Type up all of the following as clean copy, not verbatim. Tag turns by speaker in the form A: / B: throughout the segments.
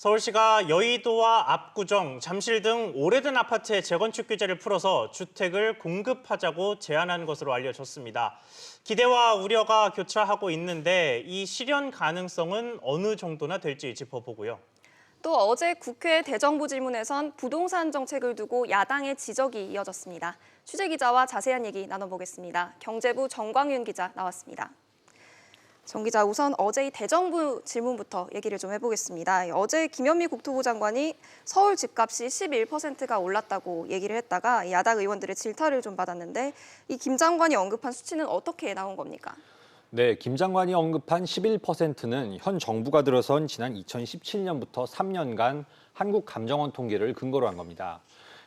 A: 서울시가 여의도와 압구정, 잠실 등 오래된 아파트의 재건축 규제를 풀어서 주택을 공급하자고 제안한 것으로 알려졌습니다. 기대와 우려가 교차하고 있는데 이 실현 가능성은 어느 정도나 될지 짚어보고요.
B: 또 어제 국회 대정부 질문에선 부동산 정책을 두고 야당의 지적이 이어졌습니다. 취재 기자와 자세한 얘기 나눠보겠습니다. 경제부 정광윤 기자 나왔습니다. 정 기자, 우선 어제 이 대정부 질문부터 얘기를 좀 해보겠습니다. 어제 김현미 국토부 장관이 서울 집값이 11%가 올랐다고 얘기를 했다가 야당 의원들의 질타를 좀 받았는데 이 김 장관이 언급한 수치는 어떻게 나온 겁니까?
C: 네, 김 장관이 언급한 11%는 현 정부가 들어선 지난 2017년부터 3년간 한국감정원 통계를 근거로 한 겁니다.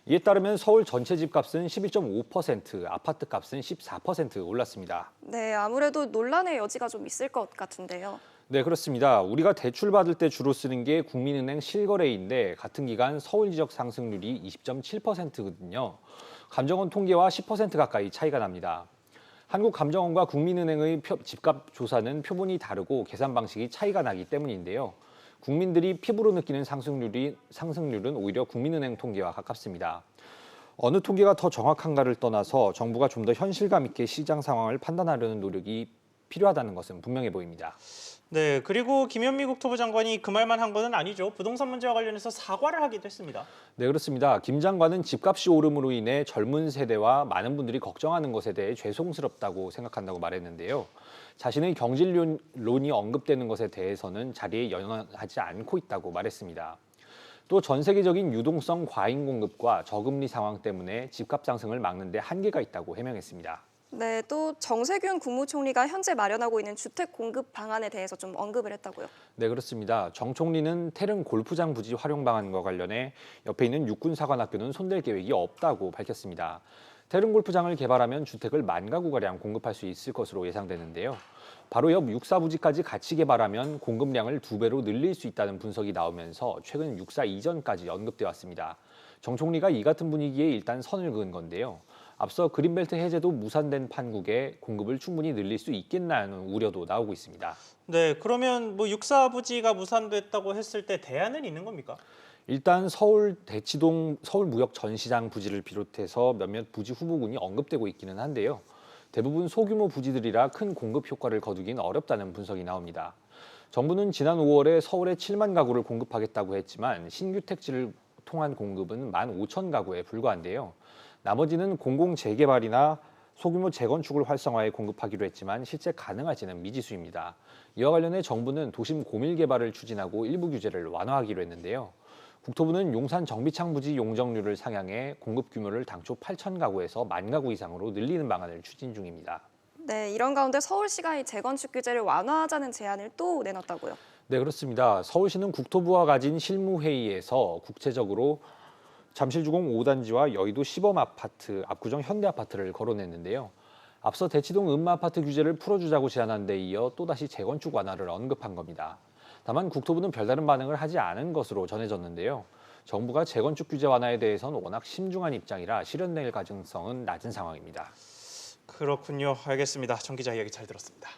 C: 이에 따르면 서울 전체 집값은 11.5%, 아파트 값은 14% 올랐습니다.
B: 네, 아무래도 논란의 여지가 좀 있을 것 같은데요.
C: 네, 그렇습니다. 우리가 대출 받을 때 주로 쓰는 게 국민은행 실거래인데 같은 기간 서울 지역 상승률이 20.7%거든요. 감정원 통계와 10% 가까이 차이가 납니다. 한국감정원과 국민은행의 집값 조사는 표본이 다르고 계산 방식이 차이가 나기 때문인데요. 국민들이 피부로 느끼는 상승률은 오히려 국민은행 통계와 가깝습니다. 어느 통계가 더 정확한가를 떠나서 정부가 좀 더 현실감 있게 시장 상황을 판단하려는 노력이 필요하다는 것은 분명해 보입니다.
A: 네, 그리고 김현미 국토부 장관이 그 말만 한 건 아니죠. 부동산 문제와 관련해서 사과를 하기도 했습니다.
C: 네, 그렇습니다. 김 장관은 집값이 오름으로 인해 젊은 세대와 많은 분들이 걱정하는 것에 대해 죄송스럽다고 생각한다고 말했는데요. 자신의 경질론이 언급되는 것에 대해서는 자리에 연연하지 않고 있다고 말했습니다. 또 전 세계적인 유동성 과잉 공급과 저금리 상황 때문에 집값 상승을 막는 데 한계가 있다고 해명했습니다.
B: 네, 또 정세균 국무총리가 현재 마련하고 있는 주택 공급 방안에 대해서 좀 언급을 했다고요.
C: 네, 그렇습니다. 정 총리는 태릉 골프장 부지 활용 방안과 관련해 옆에 있는 육군사관학교는 손댈 계획이 없다고 밝혔습니다. 태릉 골프장을 개발하면 주택을 10,000가구가량 공급할 수 있을 것으로 예상되는데요. 바로 옆 육사 부지까지 같이 개발하면 공급량을 2배로 늘릴 수 있다는 분석이 나오면서 최근 육사 이전까지 언급돼 왔습니다. 정 총리가 이 같은 분위기에 일단 선을 그은 건데요. 앞서 그린벨트 해제도 무산된 판국에 공급을 충분히 늘릴 수 있겠나는 우려도 나오고 있습니다.
A: 네, 그러면 육사 부지가 무산됐다고 했을 때 대안은 있는 겁니까?
C: 일단 서울 대치동 서울무역 전시장 부지를 비롯해서 몇몇 부지 후보군이 언급되고 있기는 한데요. 대부분 소규모 부지들이라 큰 공급 효과를 거두긴 어렵다는 분석이 나옵니다. 정부는 지난 5월에 서울에 7만 가구를 공급하겠다고 했지만 신규 택지를 통한 공급은 15,000가구에 불과한데요. 나머지는 공공재개발이나 소규모 재건축을 활성화해 공급하기로 했지만 실제 가능할지는 미지수입니다. 이와 관련해 정부는 도심 고밀 개발을 추진하고 일부 규제를 완화하기로 했는데요. 국토부는 용산 정비창 부지 용적률을 상향해 공급 규모를 당초 8,000가구에서 10,000가구 이상으로 늘리는 방안을 추진 중입니다.
B: 네, 이런 가운데 서울시가 이 재건축 규제를 완화하자는 제안을 또 내놨다고요.
C: 네, 그렇습니다. 서울시는 국토부와 가진 실무회의에서 구체적으로 잠실주공 5단지와 여의도 시범아파트, 압구정 현대아파트를 거론했는데요. 앞서 대치동 음마아파트 규제를 풀어주자고 제안한 데 이어 또다시 재건축 완화를 언급한 겁니다. 다만 국토부는 별다른 반응을 하지 않은 것으로 전해졌는데요. 정부가 재건축 규제 완화에 대해서는 워낙 신중한 입장이라 실현될 가능성은 낮은 상황입니다.
A: 그렇군요. 알겠습니다. 정 기자 이야기 잘 들었습니다.